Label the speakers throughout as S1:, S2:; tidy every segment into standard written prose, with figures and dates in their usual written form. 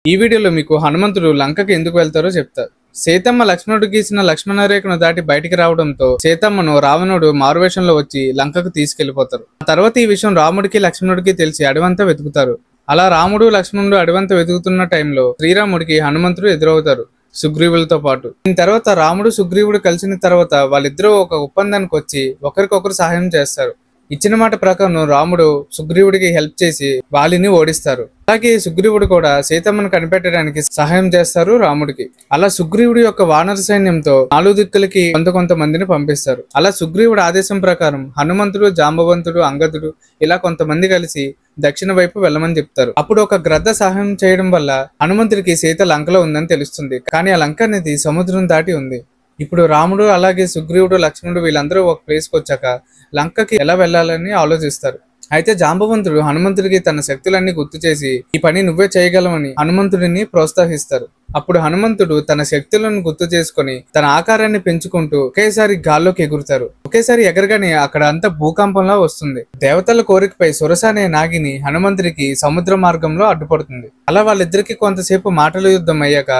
S1: ఈ వీడియోలో మీకు హనుమంతుడు లంకకి ఎందుకు వెళ్తారో చెప్తా. సీతమ్మ లక్ష్మణుడు గీసిన లక్ష్మణ రేఖను దాటి బయటికి రావడంతో సీతమ్మను రావణుడు మారువేషంలో వచ్చి లంకకు తీసుకెళ్లిపోతారు. ఆ తర్వాత ఈ విషయం రాముడికి లక్ష్మణుడికి తెలిసి అడవంతా వెతుకుతారు. అలా రాముడు లక్ష్మణుడు అడవంతా వెతుకుతున్న టైంలో శ్రీరాముడికి హనుమంతుడు ఎదురవుతారు సుగ్రీవులతో పాటు. దీని తర్వాత రాముడు సుగ్రీవుడు కలిసిన తర్వాత వాళ్ళిద్దరూ ఒక ఒప్పందానికి వచ్చి ఒకరికొకరు సహాయం చేస్తారు. ఇచ్చిన మాట ప్రకారం రాముడు సుగ్రీవుడికి హెల్ప్ చేసి వాలిని ఓడిస్తారు. అలాగే సుగ్రీవుడు కూడా సీతమ్మను కనిపెట్టడానికి సహాయం చేస్తారు రాముడికి. అలా సుగ్రీవుడి యొక్క వానర సైన్యంతో 4 దిక్కులకి కొంతమందిని పంపిస్తారు. అలా సుగ్రీవుడి ఆదేశం ప్రకారం హనుమంతుడు, జాంబవంతుడు, అంగదుడు ఇలా కొంతమంది కలిసి దక్షిణ వైపు వెళ్ళమని చెప్తారు. అప్పుడు ఒక గ్రద్ద సహాయం చేయడం వల్ల హనుమంతుడికి సీత లంకలో ఉందని తెలుస్తుంది. కానీ ఆ లంక అనేది సముద్రం దాటి ఉంది. ఇప్పుడు రాముడు అలాగే సుగ్రీవుడు, లక్ష్మణుడు వీళ్ళందరూ ఒక ప్లేస్కి వచ్చాక లంకకి ఎలా వెళ్లాలని ఆలోచిస్తారు. అయితే జాంబవంతుడు హనుమంతుడికి తన శక్తులన్నీ గుర్తు చేసి ఈ పని నువ్వే చేయగలవని హనుమంతుడిని ప్రోత్సహిస్తారు. అప్పుడు హనుమంతుడు తన శక్తులను గుర్తు చేసుకుని తన ఆకారాన్ని పెంచుకుంటూ ఒకేసారి గాల్లోకి ఎగురుతారు. ఒకేసారి ఎగరగానే అక్కడ అంతా భూకంపంలా వస్తుంది. దేవతల కోరికపై సురస అనే నాగిని హనుమంతుడికి సముద్ర మార్గంలో అడ్డుపడుతుంది. అలా వాళ్ళిద్దరికి కొంతసేపు మాటల యుద్ధం అయ్యాక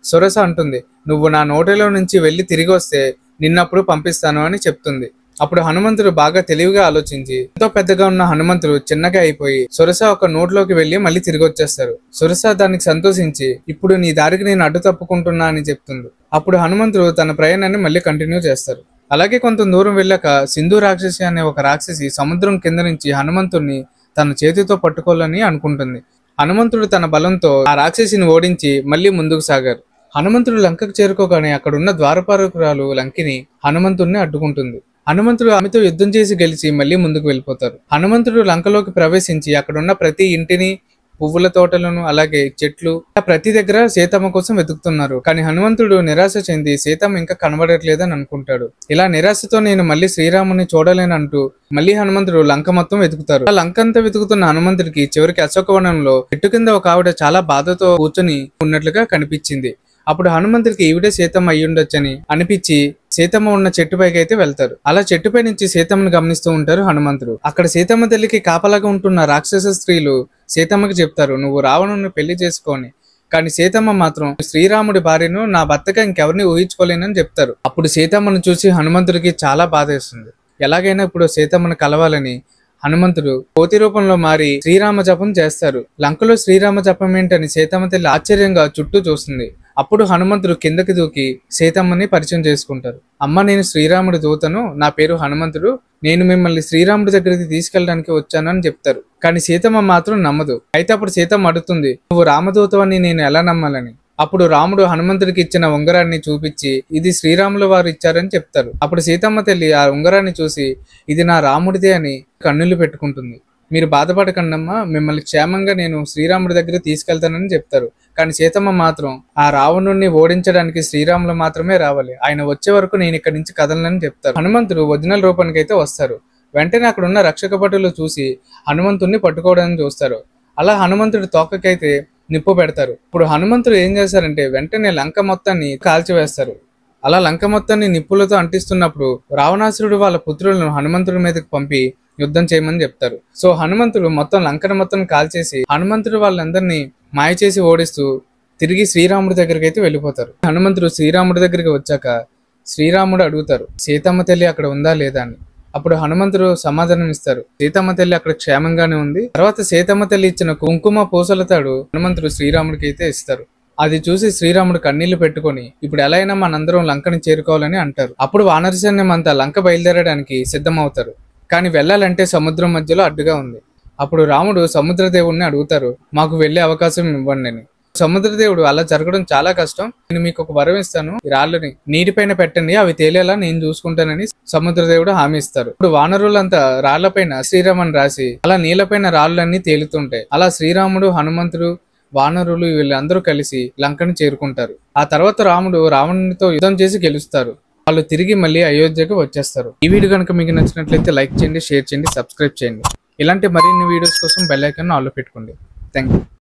S1: సురస అంటుంది, నువ్వు నా నోటిలో నుంచి వెళ్ళి తిరిగి వస్తే నిన్నప్పుడు పంపిస్తాను అని చెప్తుంది. అప్పుడు హనుమంతుడు బాగా తెలివిగా ఆలోచించి ఎంతో పెద్దగా ఉన్న హనుమంతుడు చిన్నగా అయిపోయి సురస ఒక నోట్లోకి వెళ్లి మళ్ళీ తిరిగి వచ్చేస్తారు. సురస దానికి సంతోషించి ఇప్పుడు నీ దారికి నేను అడ్డు తప్పుకుంటున్నా అని చెప్తుంది. అప్పుడు హనుమంతుడు తన ప్రయాణాన్ని మళ్ళీ కంటిన్యూ చేస్తారు. అలాగే కొంత దూరం వెళ్ళాక సింధు రాక్షసి అనే ఒక రాక్షసి సముద్రం కింద నుంచి హనుమంతుడిని తన చేతితో పట్టుకోవాలని అనుకుంటుంది. హనుమంతుడు తన బలంతో ఆ రాక్షసిని ఓడించి మళ్ళీ ముందుకు సాగారు. హనుమంతుడు లంకకు చేరుకోగానే అక్కడున్న ద్వారపాలకురాలు లంకిని హనుమంతుడిని అడ్డుకుంటుంది. హనుమంతుడు ఆమెతో యుద్ధం చేసి గెలిచి మళ్ళీ ముందుకు వెళ్ళిపోతారు. హనుమంతుడు లంకలోకి ప్రవేశించి అక్కడున్న ప్రతి ఇంటిని, పువ్వుల తోటలను, అలాగే చెట్లు ప్రతి దగ్గర సీతమ్మ కోసం వెతుకుతున్నారు. కానీ హనుమంతుడు నిరాశ చెంది సీతమ్మ ఇంకా కనబడట్లేదని అనుకుంటాడు. ఇలా నిరాశతో నేను మళ్ళీ శ్రీరాముని చూడలేనంటూ మళ్ళీ హనుమంతుడు లంక మొత్తం వెతుకుతారు. ఆ లంక అంతా వెతుకుతున్న హనుమంతుడికి చివరికి అశోకవనంలో చెట్టు కింద ఒక ఆవిడ చాలా బాధతో కూర్చొని ఉన్నట్లుగా కనిపించింది. అప్పుడు హనుమంతుడికి ఈవిడే సీతమ్మ అయ్యుండొచ్చని అనిపించి సీతమ్మ ఉన్న చెట్టుపైకి అయితే వెళ్తారు. అలా చెట్టుపై నుంచి సీతమ్మను గమనిస్తూ ఉంటారు హనుమంతుడు. అక్కడ సీతమ్మ తల్లికి కాపలాగా ఉంటున్న రాక్షస స్త్రీలు సీతమ్మకి చెప్తారు, నువ్వు రావణుని పెళ్లి చేసుకోని. కానీ సీతమ్మ మాత్రం శ్రీరాముడి భార్యను నా భర్తగా ఇంకెవరిని ఊహించుకోలేనని చెప్తారు. అప్పుడు సీతమ్మను చూసి హనుమంతుడికి చాలా బాధ వేస్తుంది. ఎలాగైనా ఇప్పుడు సీతమ్మను కలవాలని హనుమంతుడు కోతి రూపంలో మారి శ్రీరామ జపం చేస్తారు. లంకలో శ్రీరామ జపం ఏంటని సీతమ్మ తల్లి ఆశ్చర్యంగా చుట్టూ చూస్తుంది. అప్పుడు హనుమంతుడు కిందకి దూకి సీతమ్మని పరిచయం చేసుకుంటారు. అమ్మ, నేను శ్రీరాముడి దూతను, నా పేరు హనుమంతుడు, నేను మిమ్మల్ని శ్రీరాముడి దగ్గరికి తీసుకెళ్ళడానికి వచ్చాను అని చెప్తారు. కానీ సీతమ్మ మాత్రం నమ్మదు. అయితే అప్పుడు సీతమ్మ అడుగుతుంది, నువ్వు రామదూతవని నేను ఎలా నమ్మాలని. అప్పుడు రాముడు హనుమంతుడికి ఇచ్చిన ఉంగరాన్ని చూపించి ఇది శ్రీరాముల వారు ఇచ్చారని చెప్తారు. అప్పుడు సీతమ్మ తల్లి ఆ ఉంగరాన్ని చూసి ఇది నా రాముడిదే అని కన్నులు పెట్టుకుంటుంది. మీరు బాధపడకండమ్మా, మిమ్మల్ని క్షేమంగా నేను శ్రీరాముడి దగ్గర తీసుకెళ్తానని చెప్తారు. కానీ సీతమ్మ మాత్రం ఆ రావణుడిని ఓడించడానికి శ్రీరాములు మాత్రమే రావాలి, ఆయన వచ్చే వరకు నేను ఇక్కడి నుంచి కదలనని చెప్తారు. హనుమంతుడు ఒరిజినల్ రూపానికి అయితే వస్తారు. వెంటనే అక్కడ ఉన్న రక్షక భటులు చూసి హనుమంతుడిని పట్టుకోవడానికి చూస్తారు. అలా హనుమంతుడి తోకకైతే నిప్పు పెడతారు. ఇప్పుడు హనుమంతుడు ఏం చేశారంటే వెంటనే లంక మొత్తాన్ని కాల్చివేస్తారు. అలా లంక మొత్తాన్ని నిప్పులతో అంటిస్తున్నప్పుడు రావణాసురుడు వాళ్ళ పుత్రులను హనుమంతుడి మీదకి పంపి యుద్ధం చేయమని చెప్తారు. సో హనుమంతుడు మొత్తం లంకను మొత్తం కాల్చేసి హనుమంతుడు వాళ్ళందరినీ మాయ చేసి ఓడిస్తూ తిరిగి శ్రీరాముడి దగ్గరికి అయితే వెళ్ళిపోతారు. హనుమంతుడు శ్రీరాముడి దగ్గరికి వచ్చాక శ్రీరాముడు అడుగుతారు సీతమ్మ తల్లి అక్కడ ఉందా లేదా అని. అప్పుడు హనుమంతుడు సమాధానం ఇస్తారు, సీతమ్మ తల్లి అక్కడ క్షేమంగానే ఉంది. తర్వాత సీతమ్మ తల్లి ఇచ్చిన కుంకుమ పూసల తాడు హనుమంతుడు శ్రీరాముడికి అయితే ఇస్తారు. అది చూసి శ్రీరాముడు కన్నీళ్లు పెట్టుకొని ఇప్పుడు ఎలా అయినా మనందరం లంకని చేరుకోవాలని అంటారు. అప్పుడు వానర సైన్యం అంతా లంక బయలుదేరడానికి సిద్ధమవుతారు. కానీ వెళ్ళాలంటే సముద్రం మధ్యలో అడ్డుగా ఉంది. అప్పుడు రాముడు సముద్రదేవుడిని అడుగుతారు, మాకు వెళ్లే అవకాశం ఇవ్వండి అని. సముద్రదేవుడు అలా జరగడం చాలా కష్టం, నేను మీకు ఒక వరం ఇస్తాను, ఈ రాళ్ళని నీటిపైన పెట్టండి, అవి తేలేలా నేను చూసుకుంటానని సముద్రదేవుడు హామీ ఇస్తారు. ఇప్పుడు వానరులంతా రాళ్లపైన శ్రీరామని రాసి అలా నీళ్లపైన రాళ్ళన్నీ తేలుతుంటాయి. అలా శ్రీరాముడు, హనుమంతుడు, వానరులు వీళ్ళందరూ కలిసి లంకను చేరుకుంటారు. ఆ తర్వాత రాముడు రావణునితో యుద్ధం చేసి గెలుస్తారు. వాళ్ళు తిరిగి మళ్ళీ అయోధ్యకు వచ్చేస్తారు. ఈ వీడియో కనుక మీకు నచ్చినట్లయితే లైక్ చేయండి, షేర్ చేయండి, సబ్స్క్రైబ్ చేయండి. ఇలాంటి మరిన్ని వీడియోస్ కోసం బెల్ ఐకాన్ ఆన్లో పెట్టుకోండి. Thank you.